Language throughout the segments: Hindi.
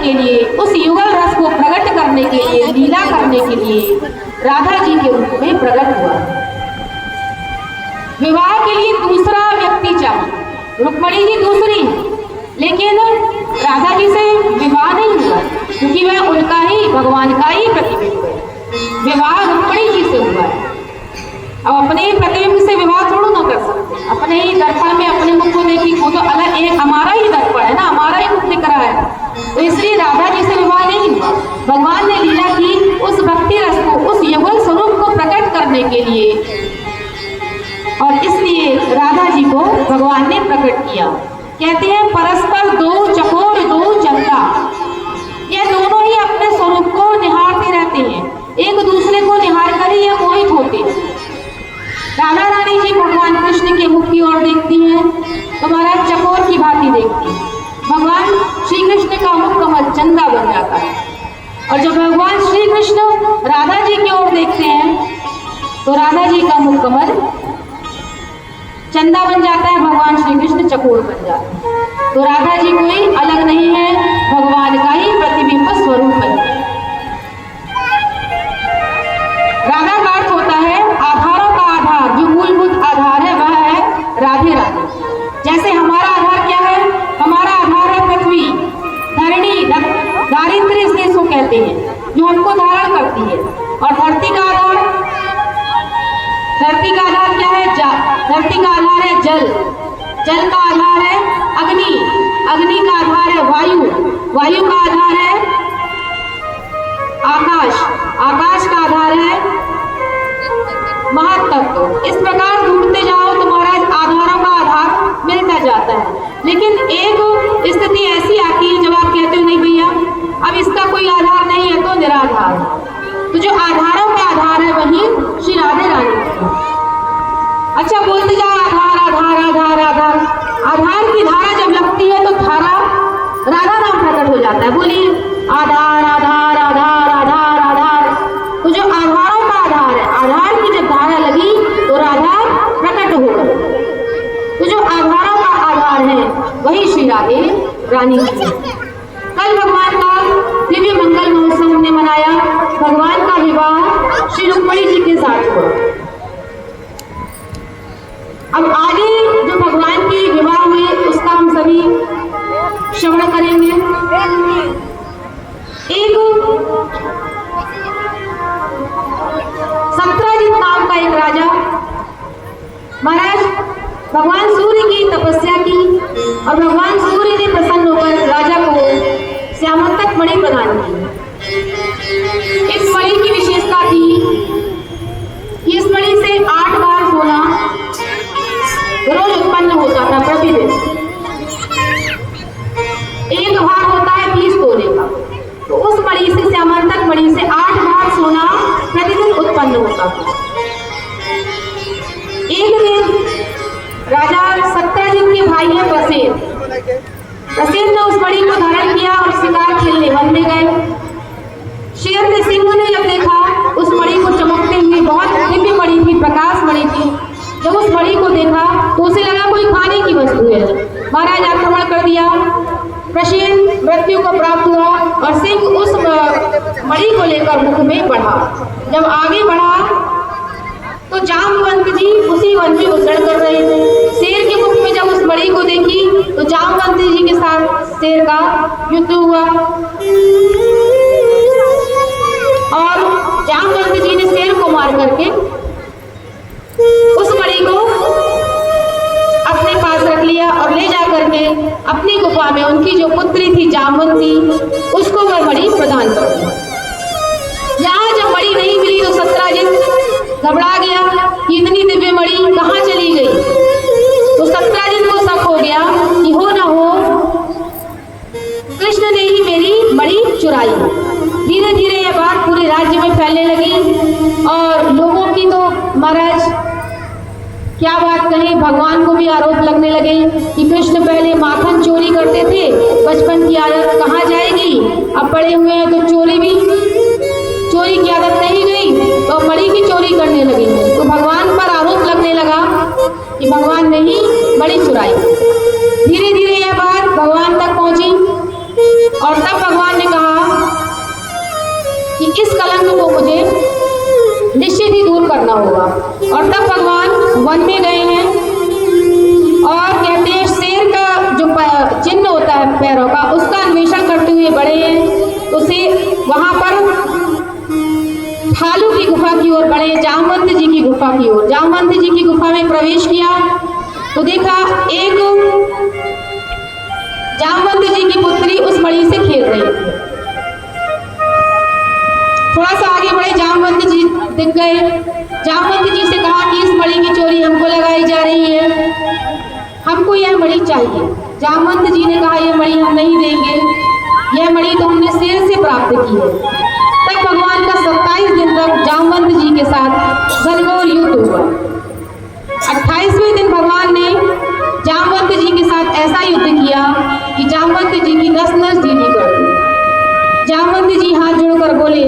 के लिए, उस युगल रस को प्रकट करने के लिए, लीला करने के लिए राधा जी के रूप में प्रकट हुआ। विवाह के लिए दूसरा व्यक्ति चाहिए, रुक्मिणी जी दूसरी, लेकिन राधा जी से विवाह नहीं हुआ क्योंकि वह उनका ही, भगवान का ही प्रतिबिंब है। विवाह रुक्मिणी जी से हुआ है। अब अपने ही प्रतिबिंब से विवाह थोड़ा ना कर सकते, अपने ही दर्पण में अपने मुख को देखी, वो तो अलग एक हमारा ही दर्पण है ना, हमारा ही मुख दिख रहा है, तो इसलिए राधा जी से विवाह नहीं हुआ। भगवान ने लीला की उस भक्ति रस को, उस युगल स्वरूप को प्रकट करने के लिए, और इसलिए राधा जी को भगवान ने प्रकट किया। कहते हैं परस्पर दो चकोर दो चंदा, ये दोनों ही अपने स्वरूप को निहारते रहते हैं, एक दूसरे को निहार कर ही ये मोहित होते हैं। राधा रानी जी भगवान कृष्ण के मुख की ओर देखती हैं तो महाराज चकोर की भांति देखती हैं। भगवान श्री कृष्ण का मुख कमल चंदा बन जाता है, और जब भगवान श्री कृष्ण राधा जी की ओर देखते हैं तो राधा जी का मुख कमल चंदा बन जाता है, भगवान श्री कृष्ण चकोर बन जाते हैं। तो राधा जी कोई अलग नहीं है, भगवान का ही प्रतिबिंब स्वरूप है। राधा का अर्थ होता है आधारों का आधार, जो मूलभूत आधार है वह है राधे राधे। जैसे हमारा आधार क्या है, हमारा आधार है पृथ्वी, धरणी, दारिद्र्य से इसको कहते हैं, जो हमको धारण करती है। और धरती का आधार क्या है, धरती का आधार है जल, जल का आधार है अग्नि, अग्नि का आधार है वायु, वायु का आधार है आकाश, आकाश का आधार है महातत्व। इस प्रकार ढूंढते जाओ तो महाराज आधारों का आधार मिलता जाता है। लेकिन एक स्थिति ऐसी आती है जब आप कहते हो नहीं भैया अब इसका कोई आधार नहीं है तो निराधार है, तो जो आधारों का आधार है वही श्री राधे रानी। अच्छा बोलते जाओ आधार आधार आधार आधार, आधार की धारा जब लगती है तो धारा राधा नाम प्रकट हो जाता है। बोलिए आधार आधार आधार आधार आधार, तो जो आधारों का आधार है, आधार की जब धारा लगी तो राधा प्रकट हो गई। तो जो आधारों का आधार है वही श्री राधे रानी की। कल भगवान का दिव्य मंगल महोत्सव हमने मनाया, भगवान का विवाह श्री रुक्मिणी जी के साथ हुआ। अब आगे जो भगवान के विवाह हुए उसका हम सभी श्रवण करेंगे। एक सत्राजित नाम का एक राजा, महाराज भगवान सूर्य की तपस्या की और भगवान सूर्य ने प्रसन्न होकर राजा को श्यामंतक मणि प्रदान की। इस मणि की विशेषता थी कि इस मणि से 8 बार सोना रोज उत्पन्न होता था प्रतिदिन। एक भार होता है 20 तोले का, तो उस मणि से, श्यामंतक मणि से 8 बार सोना प्रतिदिन उत्पन्न होता था। एक दिन राजा सत्राजित के भाई है प्रसेन, प्रसेन ने उस मणि को धारण किया और शिकार खेलने वन में गए। शेर ने, सिंह ने जब देखा उस मणि को चमकते हुए, बहुत दिव्य मणि थी, प्रकाश मणि थी, जब उस मणि को देखा तो उसे लगा कोई खाने की वस्तु है। महाराज आक्रमण कर दिया, प्रसेन मृत्यु को प्राप्त हुआ और सिंह उस मणि को लेकर मुख में बढ़ा। जब आगे बढ़ा तो जामवंत जी उसी वन में विचरण कर रहे थे। शेर के मुख में जब उस मणि को देखी तो जामवंत जी के साथ शेर का युद्ध हुआ और जामवंत जी ने शेर को मार करके उस मणि को अपने पास रख लिया और ले जा करके अपनी गुफा में उनकी जो पुत्री थी जामवंती, उसको वह मणि प्रदान कर दिया। यहाँ जब मणि नहीं मिली तो सत्राजित घबरा गया कि इतनी दिव्य मणि कहाँ चली गई। तो सत्राजित को शक हो गया कि हो ना हो कृष्ण ने ही मेरी मणि चुराई। धीरे धीरे यह बात पूरे राज्य में फैलने लगी और लोगों की तो महाराज क्या बात कहें, भगवान को भी आरोप लगने लगे कि कृष्ण पहले माखन चोरी करते थे, बचपन की आदत कहाँ जाएगी, अब बड़े हुए हैं तो चोरी की आदत नहीं गई तो मणि की चोरी करने लगे। तो भगवान पर आरोप लगने लगा कि भगवान ने ही मणि चुराई। धीरे धीरे यह बात भगवान तक पहुंची और तब भगवान कि इस कलंक को मुझे निश्चित ही दूर करना होगा। और तब भगवान वन में गए हैं और कहते हैं शेर का जो चिन्ह होता है पैरों का, उसका अन्वेषण करते हुए बड़े हैं। उसे वहां पर भालू की गुफा की ओर बढ़े, जामवंत जी की गुफा की ओर। जामवंत जी की गुफा में प्रवेश किया तो देखा एक जामवंत जी की पुत्री उस मणि से खेल रही थी। थोड़ा सा आगे बढ़े, जामवंत जी दिख गए। जामवंत जी से कहा कि इस मणि की चोरी हमको लगाई जा रही है, हमको यह मणि चाहिए। जामवंत जी ने कहा यह मणि हम नहीं देंगे, यह मणि तो हमने शेर से प्राप्त की है। तब भगवान का 27 दिन तक जामवंत जी के साथ घनघोर युद्ध हुआ। 28वें दिन भगवान ने जामवंत जी के साथ ऐसा युद्ध किया कि जामवंत जी की नस-नस ढीली कर दी। जामवंत जी हाथ जोड़कर बोले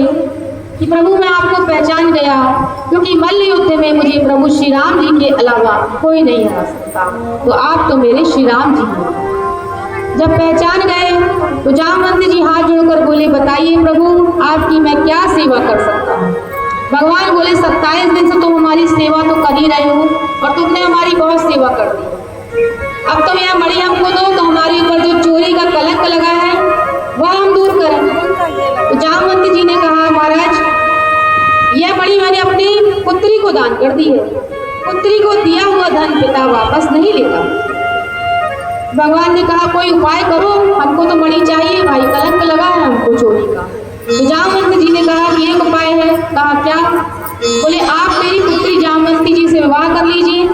कि प्रभु मैं आपको पहचान गया, क्योंकि मल्ल युद्ध में मुझे प्रभु श्री राम जी के अलावा कोई नहीं हरा सकता, तो आप तो मेरे श्री राम जी हैं। जब पहचान गए तो जामवंत जी हाथ जोड़कर बोले बताइए प्रभु आपकी मैं क्या सेवा कर सकता हूँ। भगवान बोले 27 दिन से तुम हमारी सेवा तो कर ही रहे हो और तुमने हमारी बहुत सेवा कर दी। अब तुम यह मणि हमको दो तो हमारे ऊपर जो चोरी का कलंक लगा है वह हम दूर करें। तो जामवंत जी ने कहा महाराज यह मणि मैंने अपनी पुत्री को दान कर दी है, पुत्री को दिया हुआ धन पिता वापस नहीं लेता। भगवान ने कहा कोई उपाय करो, हमको तो मणि चाहिए भाई, कलंक लगा है हमको चोरी का। तो जामवंत जी ने कहा कि एक उपाय है। कहा क्या? बोले आप मेरी पुत्री जामवंती जी से विवाह कर लीजिए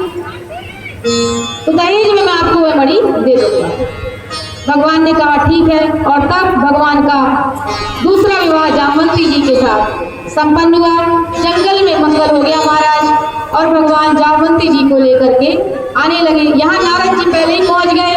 तो दहेज में मैं आपको वह मणि दे दूंगा। भगवान ने कहा ठीक है। और तब भगवान का दूसरा विवाह जामवंती जी के साथ संपन्न हुआ। जंगल में मंगल हो गया महाराज, और भगवान जामवंती जी को लेकर के आने लगे। यहाँ नारद जी पहले ही पहुंच गए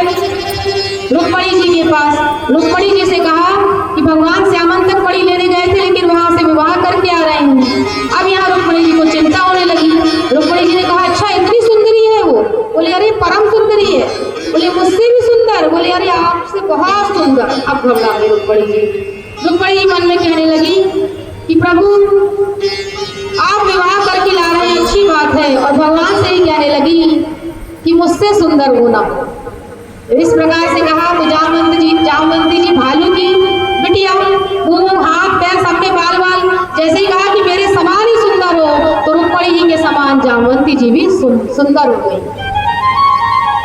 रुक्मणी जी के पास। रुक्मणी जी से कहा कि भगवान श्यामंतक मणि लेने गए थे लेकिन वहां से विवाह करके आ रहे हैं। अब यहाँ रुक्मणी जी को चिंता होने लगी। रुक्मणी जी ने कहा अच्छा इतनी सुंदरी है वो? बोले अरे परम सुंदरी है। बोले मुझसे भी सुंदर? बोले अरे आपसे बहुत सुंदर। अब घबरा गई रुक्मणी जी। रुक्मणी जी मन में कहने लगी कि प्रभु आप विवाह करके ला रहे हैं अच्छी बात है, और भगवान से ही कहने लगी कि मुझसे सुंदर होना। इस प्रकार से कहा तो जामवंती जी भालू की बिटिया, मुंह हाथ पैर सब में बाल बाल, जैसे ही कहा कि मेरे समान ही सुंदर हो, तो रुक्मणी जी के समान जामवंती जी भी सुंदर हो गई।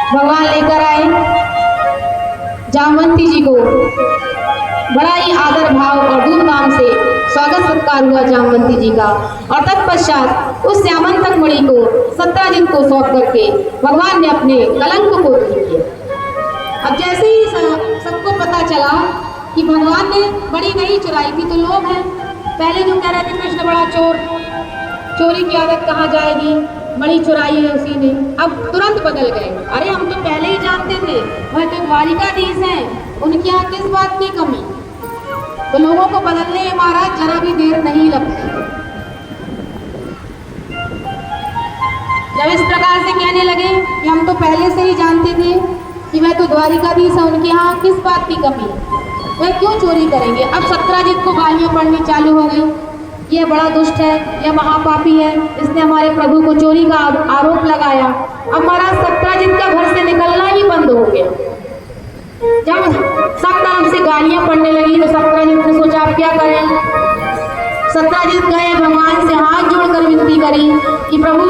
भगवान लेकर आए जामवंती जी को, बड़ा ही आदर भाव और धूमधाम से स्वागत सत्कार हुआ जामवंती जी का। और तत्पश्चात उस श्यामंतक मणि को 17 दिन को सौंप करके भगवान ने अपने कलंक को दूर किया। अब जैसे ही सबको पता चला कि भगवान ने मणि नहीं चुराई थी, तो लोग हैं पहले जो कह रहे थे कृष्ण बड़ा चोर, चोरी की आदत कहाँ जाएगी, मणि चुराई है उसी ने, अब तुरंत बदल गए। अरे हम तो पहले ही जानते थे, वह तो द्वारिकाधीश हैं, उनके यहाँ किस बात की कमी। तो लोगों को बदलने में महाराज जरा भी देर नहीं लगती। जब इस प्रकार से कहने लगे कि हम तो पहले से ही जानते थे कि वह तो द्वारिकाधीश है, उनके यहाँ किस बात की कमी, वह क्यों चोरी करेंगे। अब सत्राजित को गालियां पड़नी चालू हो गई, यह बड़ा दुष्ट है, यह महापापी है, इसने हमारे प्रभु को चोरी का आरोप लगाया। अब महाराज सत्राजित का घर से निकलना ही बंद हो गया। जब सब तरफ से गालियां पड़ने लगी तो सत्राजित ने सोचा आप क्या करें। सत्राजित गए, भगवान से हाथ जोड़कर विनती करी कि प्रभु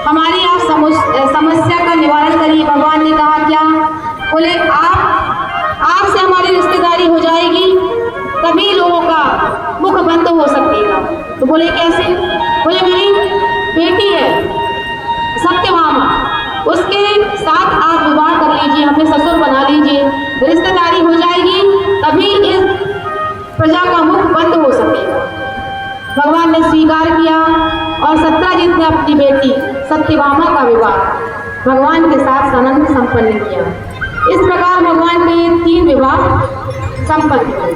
हमारी आप समस्या का निवारण करिए। भगवान ने कहा क्या? बोले आपसे हमारी रिश्तेदारी हो जाएगी तभी लोगों का मुख बंद हो सकेगा। तो बोले कैसे? बोले मेरी बेटी है सत्यभामा, उसके साथ आप विवाह कर लीजिए, हमें ससुर बना लीजिए, रिश्तेदारी हो जाएगी तभी इस प्रजा का मुख बंद हो सकेगा। भगवान ने स्वीकार किया और सत्राजित ने अपनी बेटी सत्यभामा का विवाह भगवान के साथ सानंद संपन्न किया। इस प्रकार भगवान के 3 विवाह संपन्न हुए।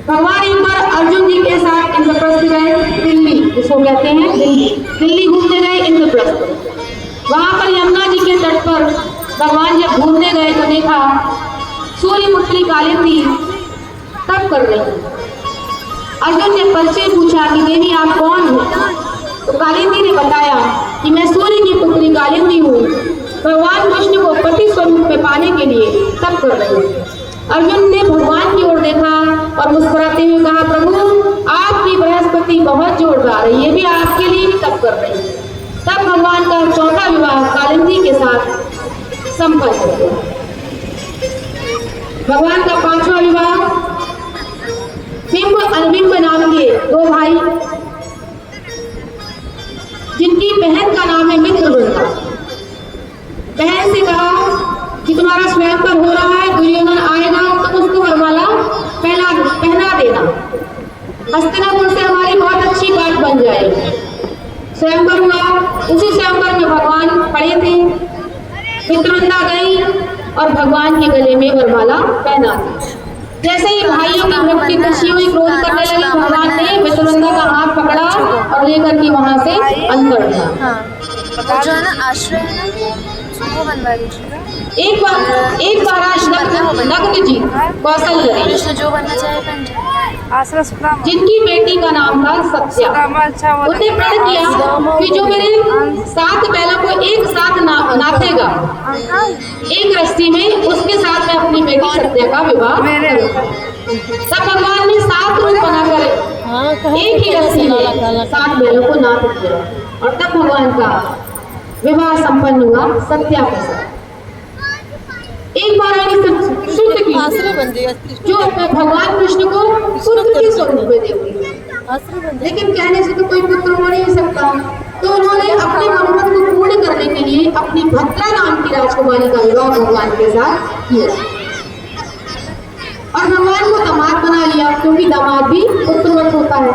भगवान एक बार अर्जुन जी के साथ इंद्रप्रस्थ गए, दिल्ली जिसको कहते हैं दिल्ली घूमने गए इंद्रप्रस्थ। वहां पर यमुना जी के तट पर भगवान जब घूमने गए तो देखा सूर्यपुत्री कालिंदी तप कर रही। अर्जुन ने परिचय पूछा कि देवी आप कौन हैं? तो कालिंदी ने बताया कि मैं सूर्य की पुत्री कालिंदी हूँ, भगवान कृष्ण को पति स्वरूप में पाने के लिए तप कर रही हूँ। अर्जुन ने भगवान की ओर देखा और मुस्कुराते हुए कहा, प्रभु आपकी बृहस्पति बहुत जोरदार है, ये भी आपके लिए ही तप कर रही है। तब भगवान का चौथा विवाह कालिंदी के साथ संपन्न हो गया। भगवान का पांचवा विवाह बिंब अनबिंब नाम के दो भाई, जिनकी बहन का नाम है मित्रवृंदा, बहन से कहा कि तुम्हारा स्वयंवर हो रहा है, दुर्योधन आएगा तो उसको वरमाला पहना देना, हस्तिनापुर से हमारी बहुत अच्छी बात बन जाएगी। स्वयंवर हुआ, उसी स्वयंवर में भगवान खड़े थे, मित्रवृंदा गई और भगवान के गले में वरमाला पहना दी। जैसे ही भाइयों की मुक्ति खुशी हुई, क्रोध करने लगी, भगवान ने मित्रवृंदा का हाथ पकड़ा और लेकर के वहां से अंतर दिया। जो है ना आश्रय है ना, वो बनवा लीजिएगा। एक बार आज नग्न जी कौशल्य ने, कृष्ण जो बनना चाहे जिनकी बेटी का नाम था सत्या, उसने प्रण किया कि जो मेरे 7 बैलों को एक साथ नाथेगा एक रस्सी में, उसके साथ मैं अपनी बेटी सत्या का विवाह करूंगा। तब भगवान ने 7 रूप बनाकर एक ही रस्सी में 7 बैलों को नाथ दिया और तब भगवान का विवाह संपन्न हुआ सत्या के साथ। एक बार शुद्ध की जो भगवान कृष्ण को पुत्र के स्वरूप में देखी, लेकिन कहने से तो कोई पुत्र हो नहीं सकता, तो उन्होंने अपने मनोरथ को पूर्ण करने के लिए अपनी भद्रा नाम की राजकुमारी का विवाह भगवान के साथ किया और भगवान को दामाद बना लिया, क्योंकि दामाद भी पुत्रवत होता है।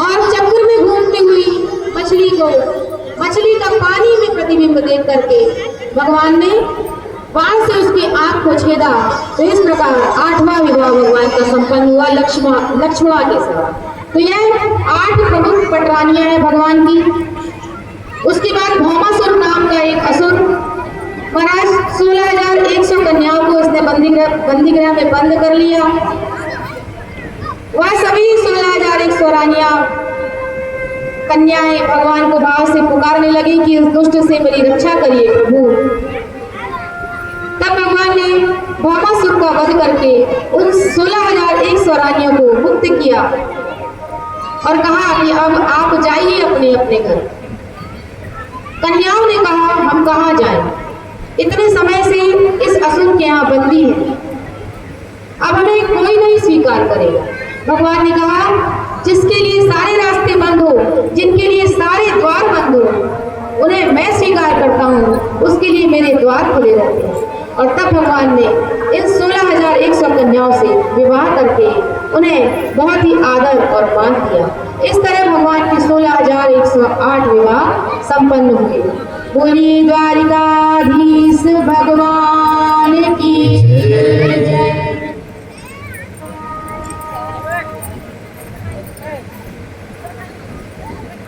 और चक्र में घूमती हुई मछली का पानी में प्रतिबिंब देख करके भगवान ने बाण से उसकी आंख को छेदा। तो इस प्रकार 8वां विवाह भगवान का संपन्न हुआ लक्ष्मणा के साथ। तो यह 8 प्रमुख पटरानियां हैं भगवान की। उसके बाद भौमासुर नाम का एक असुर महाराज 16,100 कन्याओं को इसने बंदीगृह में बंद कर लिया। वह सभी 16,100 रानियां कन्याएं भगवान को भाव से पुकारने लगी कि उस दुष्ट से मेरी रक्षा करिए प्रभु। तब भगवान ने भौमासुर का वध करके उन 16,100 रानियों को मुक्त किया और कहा कि अब आप जाइए अपने अपने घर। कन्याओं ने कहा हम कहाँ जाएं, इतने समय से इस असुर के यहाँ बंदी है, अब हमें कोई नहीं स्वीकार करेगा। भगवान ने कहा जिसके लिए सारे रास्ते बंद हो, जिनके लिए सारे द्वार बंद हो, उन्हें मैं स्वीकार करता हूँ, उसके लिए मेरे द्वार खुले रहते हैं। और तब भगवान ने इन 16,100 कन्याओं से विवाह करके उन्हें बहुत ही आदर और मान दिया। इस तरह भगवान के 16,108 विवाह संपन्न हुए। बोलिए द्वारिका